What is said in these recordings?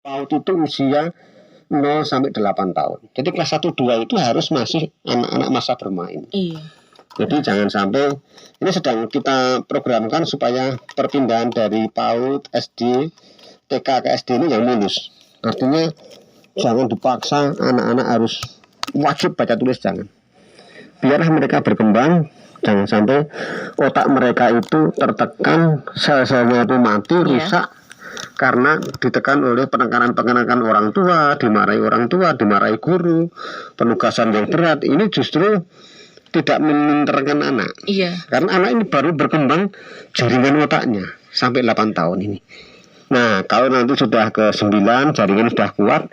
PAUD itu usia 0 sampai 8 tahun. Jadi kelas 1 2 itu harus masih anak-anak masa bermain. Iya. Jadi jangan sampai, ini sedang kita programkan supaya perpindahan dari PAUD, SD, TK ke SD ini yang mulus. Artinya jangan dipaksa anak-anak harus wajib baca tulis, jangan. Biarlah mereka berkembang, jangan sampai otak mereka itu tertekan, sel-selnya itu mati, rusak, karena ditekan oleh penekanan orang tua, dimarahi orang tua, dimarahi guru, penugasan yang berat. Ini justru tidak meminterkan anak. Iya. Karena anak ini baru berkembang jaringan otaknya sampai 8 tahun ini. Nah, kalau nanti sudah ke 9, jaringan sudah kuat,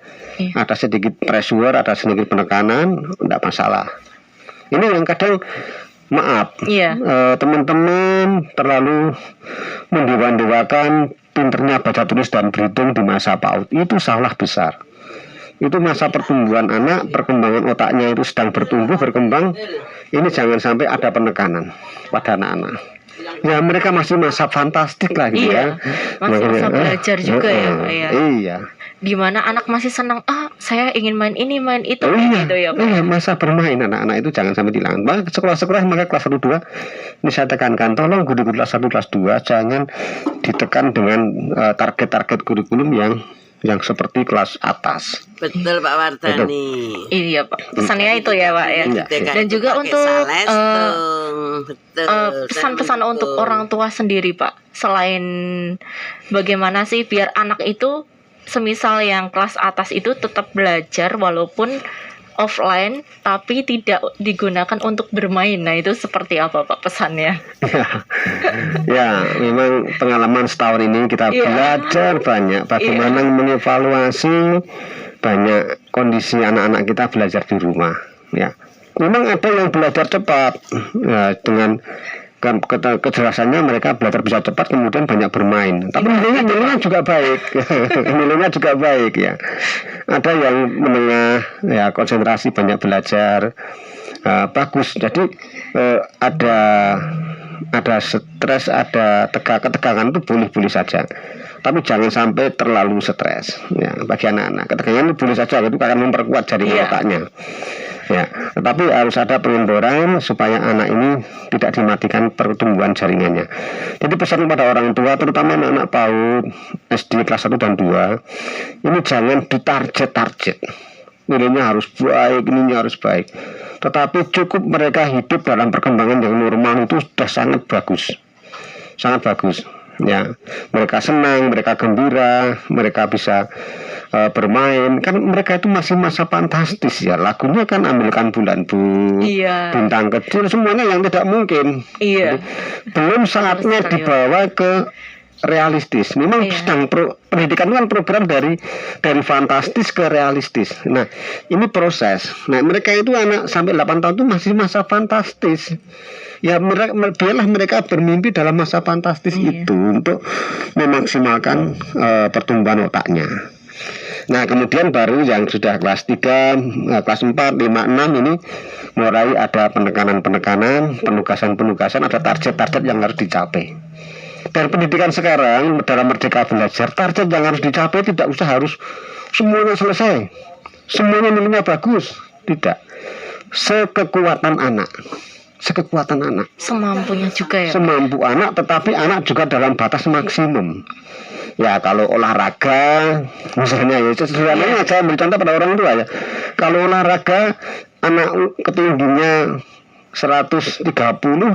ada sedikit pressure, ada sedikit penekanan, tidak masalah. Ini yang kadang, maaf, teman-teman terlalu mendewa-dewakan pinternya baca tulis dan berhitung di masa PAUD. Itu salah besar. Itu masa pertumbuhan anak, perkembangan otaknya itu sedang bertumbuh, berkembang. Ini jangan sampai ada penekanan pada anak-anak. Ya mereka masih masa fantastik lah gitu ya. Masih masa belajar juga ya Pak ya. Iya. Dimana anak masih senang, saya ingin main ini, main itu, gitu ya Pak. Iya, masa bermain anak-anak itu jangan sampai dihilang. Maka sekolah-sekolah, maka kelas 1 2 ini saya tekankan, tolong guru-guru kelas 1 kelas 2 jangan ditekan dengan target-target kurikulum yang seperti kelas atas. Betul Pak Wardani. Iya Pak, pesannya itu ya Pak ya. Dan juga untuk pesan-pesan untuk orang tua sendiri Pak, selain bagaimana sih biar anak itu semisal yang kelas atas itu tetap belajar walaupun offline tapi tidak digunakan untuk bermain. Nah itu seperti apa Pak pesannya? Ya memang pengalaman setahun ini kita belajar banyak bagaimana mengevaluasi banyak kondisi anak-anak kita belajar di rumah. Ya memang ada yang belajar cepat ya, dengan kejelasannya mereka belajar bisa cepat kemudian banyak bermain, tapi nilainya juga baik. Nilainya juga baik ya. Ada yang menengah ya konsentrasi banyak belajar bagus. Jadi ada stres, ada ketegangan itu boleh-boleh saja, tapi jangan sampai terlalu stres ya. Bagi anak-anak ketegangan itu boleh saja, itu akan memperkuat jaringan otaknya ya, tetapi harus ada pengendoran supaya anak ini tidak dimatikan pertumbuhan jaringannya. Jadi pesan kepada orang tua, terutama anak-anak PAUD, SD kelas 1 dan 2, ini jangan ditarget-target. Nilainya harus baik, ininya harus baik. Tetapi cukup mereka hidup dalam perkembangan yang normal itu sudah sangat bagus. Sangat bagus. Ya, mereka senang, mereka gembira, mereka bisa bermain, kan mereka itu masih masa fantastis ya. Lagunya kan Ambilkan Bulan Bu, Bintang Kecil, semuanya yang tidak mungkin. Jadi, belum saatnya dibawa ke realistis. Memang sedang pendidikan kan program dari fantastis ke realistis. Nah, ini proses. Nah, mereka itu anak sampai 8 tahun itu masih masa fantastis. Ya biarlah mereka bermimpi dalam masa fantastis itu untuk memaksimalkan pertumbuhan otaknya. Nah kemudian baru yang sudah kelas 3, kelas 4, 5, 6 ini mulai ada penekanan-penekanan, penugasan-penugasan, ada target-target yang harus dicapai. Dan pendidikan sekarang dalam Merdeka Belajar, target yang harus dicapai tidak usah harus semuanya selesai, semuanya nilainya bagus, tidak. Sekekuatan anak, semampunya juga ya. Semampu anak, tetapi anak juga dalam batas maksimum. Ya kalau olahraga misalnya ya, sederhananya saya beri contoh pada orang tua ya. Kalau olahraga anak ketingginya 130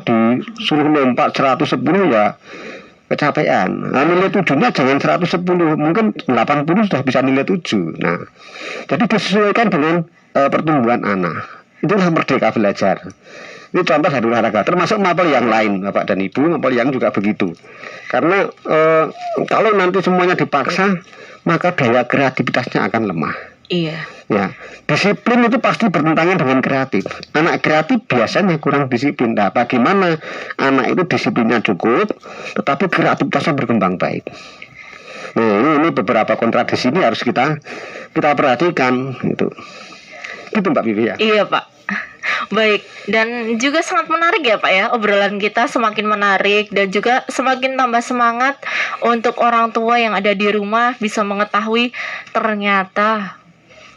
disuruh lompat 110 ya kecapean. Nah, nilai 7-nya jangan 110, mungkin 80 sudah bisa nilai 7. Nah, jadi disesuaikan dengan pertumbuhan anak. Itulah Merdeka Belajar. Ini contoh dari olahraga, termasuk mapel yang lain, Bapak dan Ibu, mapel yang juga begitu. Karena kalau nanti semuanya dipaksa, maka daya kreativitasnya akan lemah. Iya. Ya, disiplin itu pasti bertentangan dengan kreatif. Anak kreatif biasanya kurang disiplin. Nah, bagaimana anak itu disiplinnya cukup, tetapi kreativitasnya berkembang baik. Nah, ini beberapa kontradiksi ini harus kita perhatikan, gitu. Gitu Mbak Vivi ya. Iya Pak. Baik, dan juga sangat menarik ya Pak ya, obrolan kita semakin menarik dan juga semakin tambah semangat untuk orang tua yang ada di rumah bisa mengetahui ternyata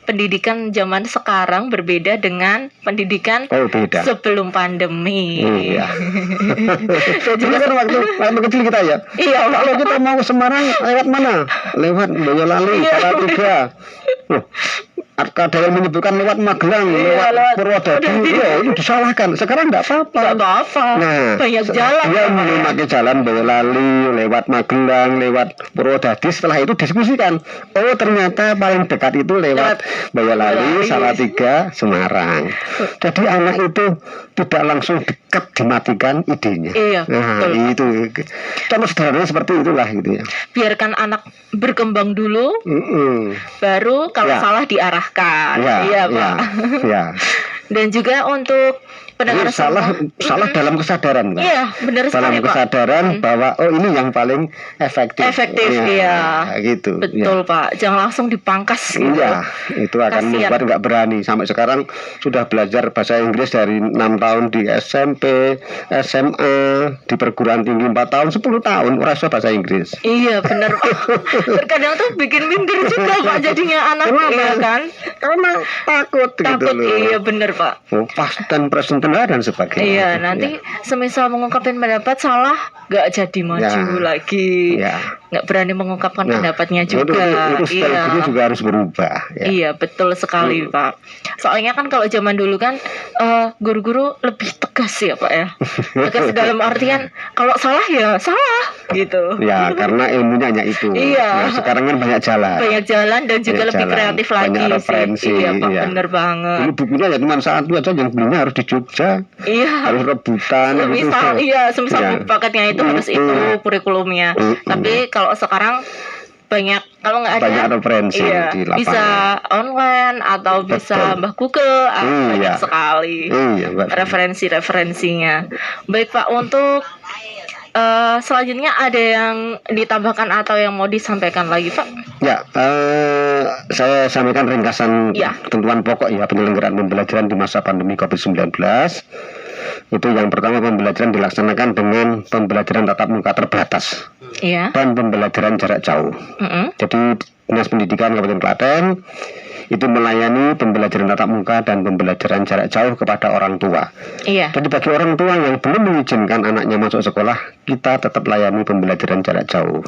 pendidikan zaman sekarang berbeda dengan pendidikan Oh, beda. sebelum pandemi. Iya. Dan juga Juga kan waktu kecil kita ya. iya Pak. Kalau kita mau ke Semarang lewat mana? Lewat Boyolali, Iya. Salatiga. Loh, ada yang menyebutkan lewat Magelang, Iya, lewat lewat Purwodadi. Purwodadi. Ya, itu disalahkan. Sekarang enggak apa-apa. Nggak apa-apa. Banyak jalan. Dia Pak, ya. memakai jalan Boyolali, lewat Magelang, lewat Purwodadi. Setelah itu diskusikan. Oh, ternyata paling dekat itu lewat Boyolali, Boyolali. Salatiga, Semarang. Jadi anak itu tidak langsung dekat dimatikan idenya. Iya, Nah, betul. itu contoh sederhananya seperti itulah gitu ya. Biarkan anak berkembang dulu, baru kalau Ya. salah diarahkan. Ya, Iya ya, Pak. ya. Dan juga untuk pendengar Ini salah semua. dalam kesadaran, Pak. Iya, benar Dalam sekali Pak. kesadaran bahwa oh ini yang paling efektif. Efektif, Ya, iya. gitu. Betul Pak, jangan langsung dipangkas gitu. Iya, itu akan Kasian. membuat nggak berani. Sampai sekarang sudah belajar bahasa Inggris dari 6 tahun di SMP, SMA, di perguruan tinggi 4 tahun, 10 tahun rasa bahasa Inggris. Iya benar Pak. Terkadang tuh bikin minder juga Pak jadinya anak. Kenapa? Iya kan. Karena takut gitu Takut, loh. iya benar Pak. Oh, past dan present tense dan sebagainya. Iya, nanti semisal mengungkapkan pendapat salah, nggak jadi maju Ya. lagi, Ya. nggak berani mengungkapkan Nah, pendapatnya itu juga. style Iya. diri juga harus berubah. Ya. Iya betul sekali Pak. Soalnya kan kalau zaman dulu kan guru-guru lebih tegas ya Pak ya. Tegas dalam artian kalau salah ya salah gitu. Ya, karena ilmunya hanya itu. Iya. Nah, sekarang kan banyak jalan. Banyak jalan dan juga Banyak lebih jalan, kreatif banyak lagi referensi, sih. Iya Pak, iya. bener banget. Dulu bukunya ya cuma satu aja, yang belinya harus di Jogja, Iya. harus rebutan. Semisal semisal Iya. buku paketnya itu harus itu kurikulumnya. Tapi kalau sekarang banyak, kalau nggak ada Banyak referensi iya, di lapangan. bisa online atau bisa Betul. Mbah Google, banyak Iya. sekali Iya, Mbak. referensi-referensinya. Baik Pak, untuk selanjutnya ada yang ditambahkan atau yang mau disampaikan lagi Pak? Ya, saya sampaikan ringkasan Ya. ketentuan pokok ya penyelenggaraan pembelajaran di masa pandemi COVID-19. Itu yang pertama, pembelajaran dilaksanakan dengan pembelajaran tatap muka terbatas Iya. dan pembelajaran jarak jauh. Jadi Dinas Pendidikan Kabupaten Klaten itu melayani pembelajaran tatap muka dan pembelajaran jarak jauh kepada orang tua. Iya. Jadi bagi orang tua yang belum mengizinkan anaknya masuk sekolah, kita tetap layani pembelajaran jarak jauh.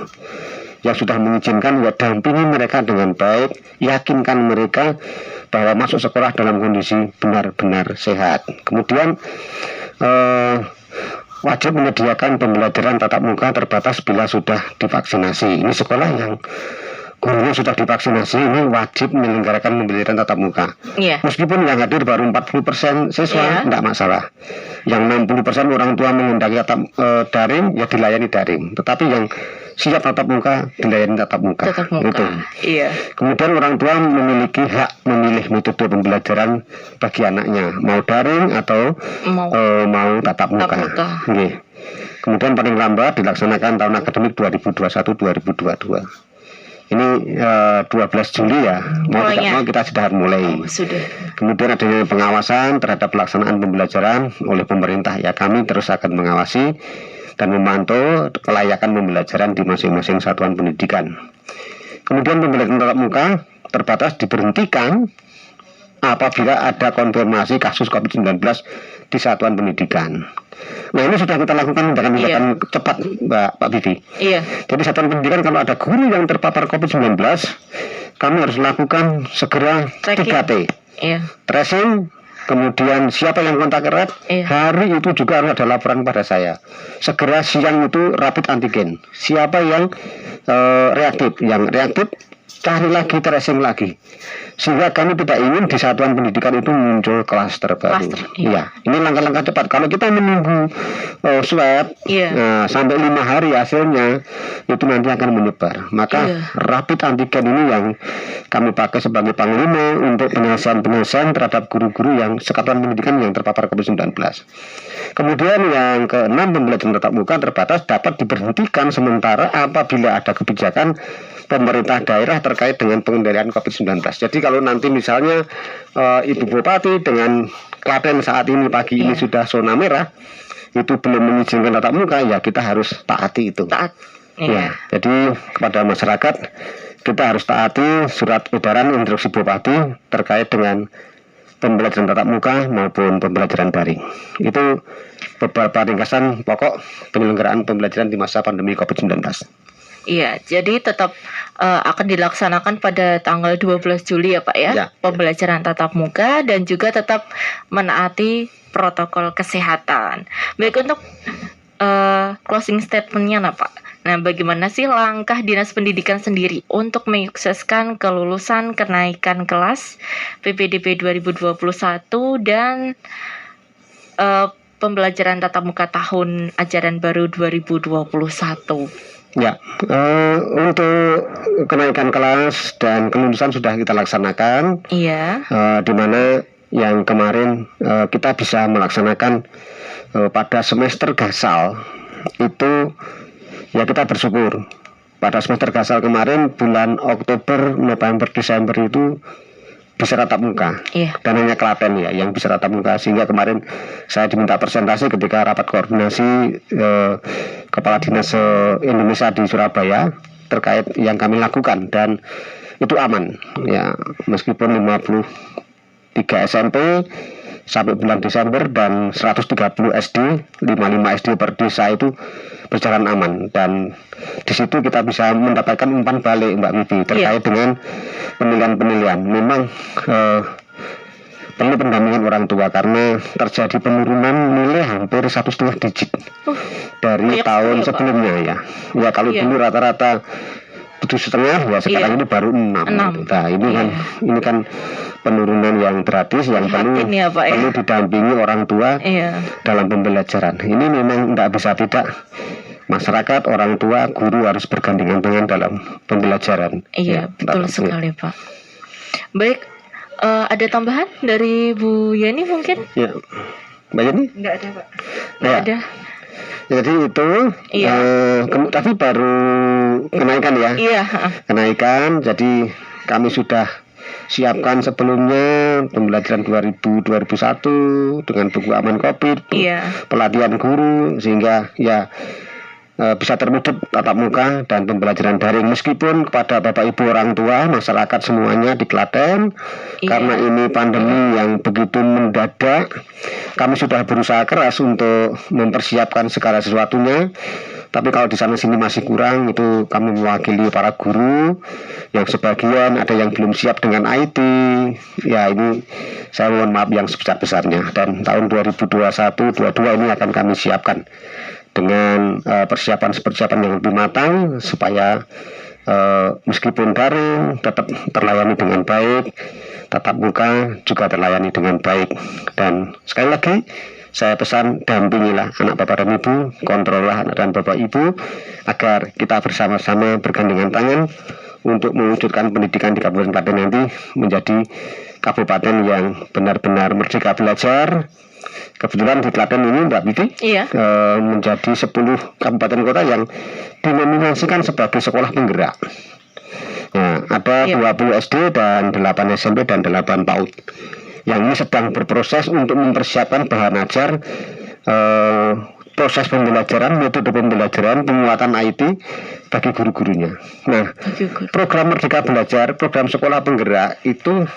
Yang sudah mengizinkan, ya dampingi mereka dengan baik, yakinkan mereka bahwa masuk sekolah dalam kondisi benar-benar sehat. Kemudian wajib menyediakan pembelajaran tatap muka terbatas bila sudah divaksinasi. Ini sekolah yang gurunya sudah divaksinasi, ini wajib menyelenggarakan pembelajaran tatap muka. Iya. Meskipun yang hadir baru 40% siswa, Iya. tidak masalah. Yang 60% orang tua menghendaki daring, ya dilayani daring. Tetapi yang siap tatap muka, dilayani tatap muka. Tatap muka. Itu. Iya. Kemudian orang tua memiliki hak memilih metode pembelajaran bagi anaknya, mau daring atau mau tatap muka. Tatap muka. Nggih. Kemudian paling lambat dilaksanakan tahun akademik 2021-2022. Ini 12 Juli ya, mau tidak mau kita sudah mulai. Sudah. Kemudian adanya pengawasan terhadap pelaksanaan pembelajaran oleh pemerintah, ya kami terus akan mengawasi dan memantau kelayakan pembelajaran di masing-masing satuan pendidikan. Kemudian pembelajaran tatap muka terbatas diberhentikan apabila ada konfirmasi kasus COVID-19 di satuan pendidikan. Nah, ini sudah kita lakukan tindakan cepat, Pak Bibi. Iya. Jadi satuan pendidikan kalau ada guru yang terpapar COVID-19, kami harus lakukan segera 3T. Iya. Tracing, kemudian siapa yang kontak erat, hari itu juga harus ada laporan pada saya. Segera siang itu rapid antigen. Siapa yang reaktif, cari lagi, tracing lagi. Sehingga kami tidak ingin di satuan pendidikan itu muncul klaster baru. Iya. Ini langkah-langkah cepat. Kalau kita menunggu swab sampai 5 hari hasilnya, itu nanti akan menyebar. Maka rapid antigen ini yang kami pakai sebagai panglima untuk penyelesaian terhadap guru-guru yang satuan pendidikan yang terpapar COVID-19. Kemudian yang keenam, pembelajaran tatap muka terbatas dapat diberhentikan sementara apabila ada kebijakan pemerintah daerah terkait dengan pengendalian COVID-19. Jadi kalau nanti misalnya Ibu Bupati dengan Klaten saat ini pagi ini sudah zona merah, itu belum mengizinkan tatap muka, ya kita harus taati itu. Taat. Ya, Iya. jadi kepada masyarakat kita harus taati surat edaran instruksi Bupati terkait dengan pembelajaran tatap muka maupun pembelajaran daring. Itu beberapa ringkasan pokok penyelenggaraan pembelajaran di masa pandemi COVID-19. Iya, jadi tetap akan dilaksanakan pada tanggal 12 Juli ya Pak ya, Ya. pembelajaran tatap muka dan juga tetap menaati protokol kesehatan. Baik, untuk closing statementnya nah Pak. Nah, bagaimana sih langkah Dinas Pendidikan sendiri untuk menyukseskan kelulusan kenaikan kelas PPDB 2021 dan pembelajaran tatap muka tahun ajaran baru 2021? Ya, untuk kenaikan kelas dan kelulusan sudah kita laksanakan, Iya. di mana yang kemarin kita bisa melaksanakan pada semester gasal itu, ya kita bersyukur. Pada semester gasal kemarin bulan Oktober, November, Desember itu bisa tatap muka. Iya. Dan hanya Klaten ya yang bisa tatap muka, sehingga kemarin saya diminta presentasi ketika rapat koordinasi Kepala Dinas Indonesia di Surabaya terkait yang kami lakukan, dan itu aman ya, meskipun 53 SMP sampai bulan Desember dan 130 SD, 55 SD per desa itu berjalan aman, dan di situ kita bisa mendapatkan umpan balik Mbak Wibi terkait dengan penilaian-penilaian. Memang perlu pendampingan orang tua karena terjadi penurunan nilai hampir 1,5 digit dari tahun sebelumnya ya. Ya kalau dulu rata-rata 7,5, ya sekarang ini baru 6. Nah ini kan penurunan yang drastis yang perlu didampingi orang tua dalam pembelajaran. Ini memang tidak bisa tidak, masyarakat, orang tua, guru harus bergandengan tangan dalam pembelajaran. Iya, betul sekali Pak. Baik, ada tambahan dari Bu Yeni mungkin? Ya, Mbak Yeni? Enggak ada Pak. Enggak ada. Jadi itu, tapi baru kenaikan ya. Iya. Kenaikan, jadi kami sudah siapkan sebelumnya pembelajaran 2001 dengan buku aman COVID, pelatihan guru, sehingga ya bisa terwujud tatap muka dan pembelajaran daring, meskipun kepada Bapak Ibu orang tua, masyarakat semuanya di Klaten, karena ini pandemi yang begitu mendadak, kami sudah berusaha keras untuk mempersiapkan segala sesuatunya. Tapi kalau di sana sini masih kurang, itu kami mewakili para guru yang sebagian ada yang belum siap dengan IT. Ya ini saya mohon maaf yang sebesar-besarnya, dan tahun 2021-22 ini akan kami siapkan dengan persiapan yang lebih matang supaya meskipun daring tetap terlayani dengan baik, tatap muka juga terlayani dengan baik. Dan sekali lagi saya pesan, dampingilah anak bapak dan ibu, kontrollah anak dan bapak ibu, agar kita bersama-sama bergandengan tangan untuk mewujudkan pendidikan di Kabupaten Klaten nanti menjadi kabupaten yang benar-benar merdeka belajar. Kebetulan di Klaten ini Mbak Vivi menjadi 10 kabupaten kota yang dinominasikan sebagai sekolah penggerak. Nah, ada 20 SD dan 8 SMP dan 8 PAUD yang ini sedang berproses untuk mempersiapkan bahan ajar, proses pembelajaran, metode pembelajaran, penguatan IT bagi guru-gurunya. Nah, program Merdeka Belajar, program sekolah penggerak itu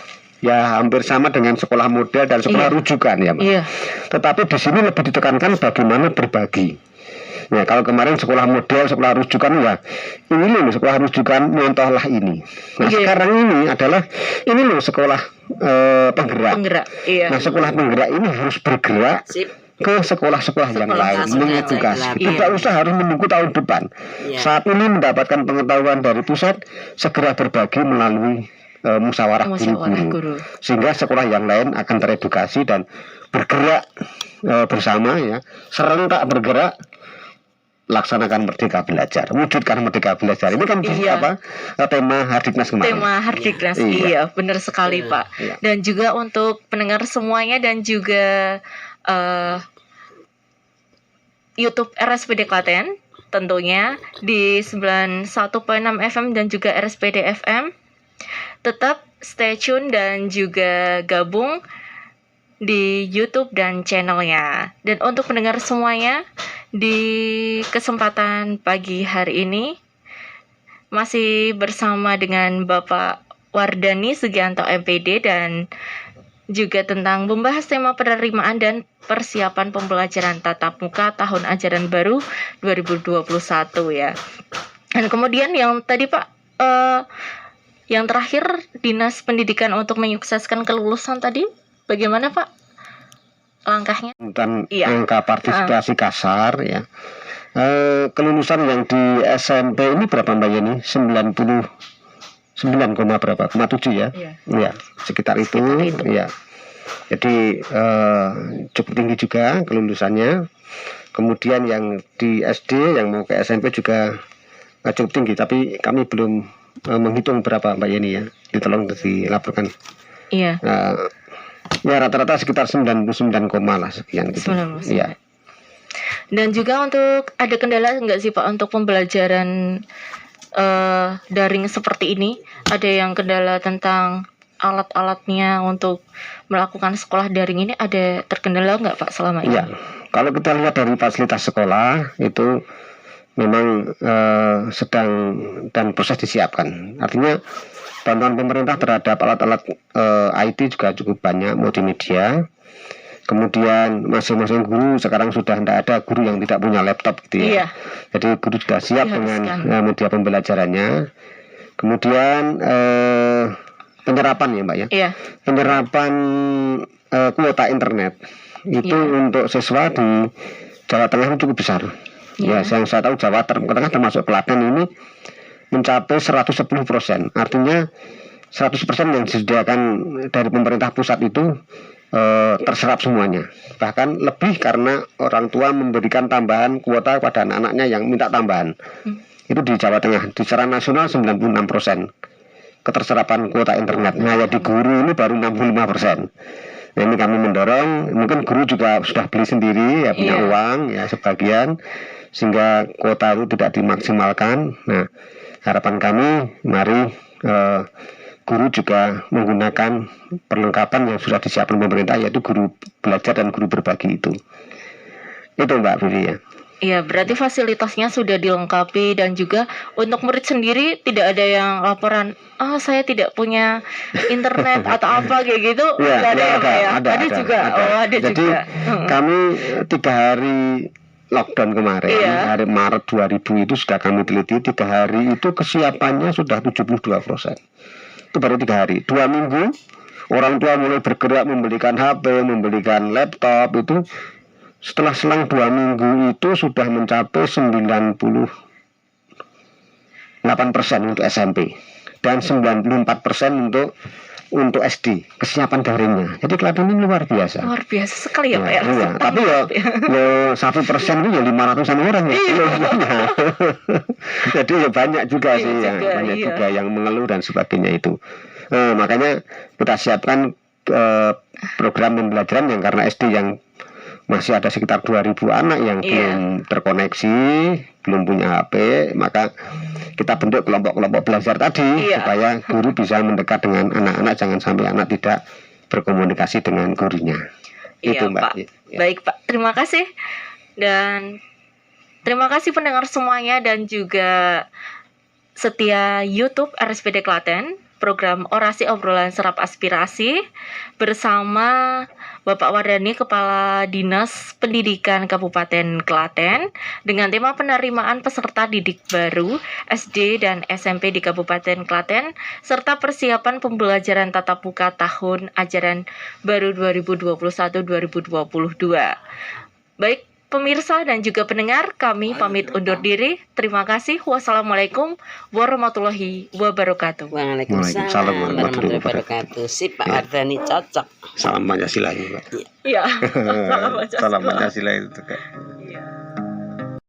ya hampir sama dengan sekolah model dan sekolah rujukan ya, Mbak. Tetapi di sini lebih ditekankan bagaimana berbagi. Ya, kalau kemarin sekolah model, sekolah rujukan, ya ini loh sekolah rujukan, contohlah ini. Nah, sekarang ini adalah ini loh sekolah penggerak. Nah, sekolah penggerak ini harus bergerak ke sekolah-sekolah yang lain, mengedukasi. Tidak usah harus menunggu tahun depan. Saat ini mendapatkan pengetahuan dari pusat, segera berbagi melalui musyawarah guru-guru, sehingga sekolah yang lain akan teredukasi dan bergerak bersama ya, serentak bergerak, laksanakan Merdeka Belajar, wujudkan Merdeka Belajar. Ini kan tema Hardiknas kemarin. Tema Hardiknas, benar sekali Pak. Dan juga untuk pendengar semuanya dan juga YouTube RSPD Klaten tentunya di 91.6 FM dan juga RSPD FM. Tetap stay tune dan juga gabung di YouTube dan channelnya. Dan untuk pendengar semuanya, di kesempatan pagi hari ini masih bersama dengan Bapak Wardani Sugianto MPD dan juga tentang membahas tema penerimaan dan persiapan pembelajaran tatap muka tahun ajaran baru 2021 ya. Dan kemudian yang tadi Pak, yang terakhir Dinas Pendidikan untuk menyukseskan kelulusan tadi, bagaimana Pak langkahnya? Dan Iya. angka partisipasi kasar ya. Kelulusan yang di SMP ini berapa Mbak Yeni? 99, berapa? 7 ya? Iya. Ya, sekitar itu. Ya. Jadi cukup tinggi juga kelulusannya. Kemudian yang di SD yang mau ke SMP juga cukup tinggi, tapi kami belum menghitung berapa Mbak Yeni ya. Ditolong dilaporkan. Iya. Ya rata-rata sekitar 99, lah sekian gitu. 99. Iya. Dan juga untuk ada kendala nggak sih Pak untuk pembelajaran daring seperti ini? Ada yang kendala tentang alat-alatnya untuk melakukan sekolah daring ini, ada terkendala nggak Pak selama ini? Iya. Kalau kita lihat dari fasilitas sekolah itu memang sedang dan proses disiapkan. Artinya bantuan pemerintah terhadap alat-alat IT juga cukup banyak, multimedia. Kemudian masing-masing guru sekarang sudah tidak ada guru yang tidak punya laptop gitu ya. Iya. Jadi guru sudah siap dengan media pembelajarannya. Kemudian penyerapan ya Mbak ya. Iya. Penyerapan kuota internet itu untuk siswa di Jawa Tengah itu cukup besar. Ya, yang saya tahu Jawa Tengah termasuk Klaten ini mencapai 110%. Artinya 100% yang disediakan dari pemerintah pusat itu terserap semuanya. Bahkan lebih karena orang tua memberikan tambahan kuota kepada anak-anaknya yang minta tambahan. Itu di Jawa Tengah. Di secara nasional 96% keterserapan kuota internet. Nah ya di guru ini baru 65%. Nah, ini kami mendorong, mungkin guru juga sudah beli sendiri ya, punya uang ya sebagian, sehingga kuota itu tidak dimaksimalkan. Nah harapan kami mari guru juga menggunakan perlengkapan yang sudah disiapkan pemerintah, yaitu guru belajar dan guru berbagi itu Mbak Vivi ya. Iya, berarti fasilitasnya sudah dilengkapi dan juga untuk murid sendiri tidak ada yang laporan, saya tidak punya internet atau apa kayak gitu. Ya, ada juga. Ada Jadi juga. kami 3 hari lockdown kemarin, hari Maret 2000 itu sudah kami teliti, 3 hari itu kesiapannya sudah 72%. Itu baru 3 hari. 2 minggu orang tua mulai bergerak membelikan HP, membelikan laptop. Itu setelah selang 2 minggu itu sudah mencapai 98% untuk SMP dan 94% untuk SD kesiapan daringnya. Jadi Klaten ini luar biasa. Luar biasa sekali ya Pak ya. Iya. Tapi ya 1% itu ya 500-an orang ya. Jadi ya banyak juga sih banyak juga yang mengeluh dan sebagainya itu. Makanya kita siapkan program pembelajaran yang karena SD yang masih ada sekitar 2.000 anak yang belum terkoneksi, belum punya HP, maka kita bentuk kelompok-kelompok belajar tadi supaya guru bisa mendekat dengan anak-anak, jangan sampai anak tidak berkomunikasi dengan gurunya. Itu Mbak. Pak. Baik Pak, terima kasih dan terima kasih pendengar semuanya dan juga setia YouTube RSPD Klaten, program Orasi Obrolan Serap Aspirasi bersama Bapak Wardani, Kepala Dinas Pendidikan Kabupaten Klaten, dengan tema penerimaan peserta didik baru SD dan SMP di Kabupaten Klaten serta persiapan pembelajaran tatap muka tahun ajaran baru 2021-2022. Baik pemirsa dan juga pendengar, kami pamit undur diri. Terima kasih. Wassalamualaikum warahmatullahi wabarakatuh. Waalaikumsalam warahmatullahi wabarakatuh. Sip Pak Wardani cocok. Salam Pancasila ya Pak. Iya. Salam Pancasila itu.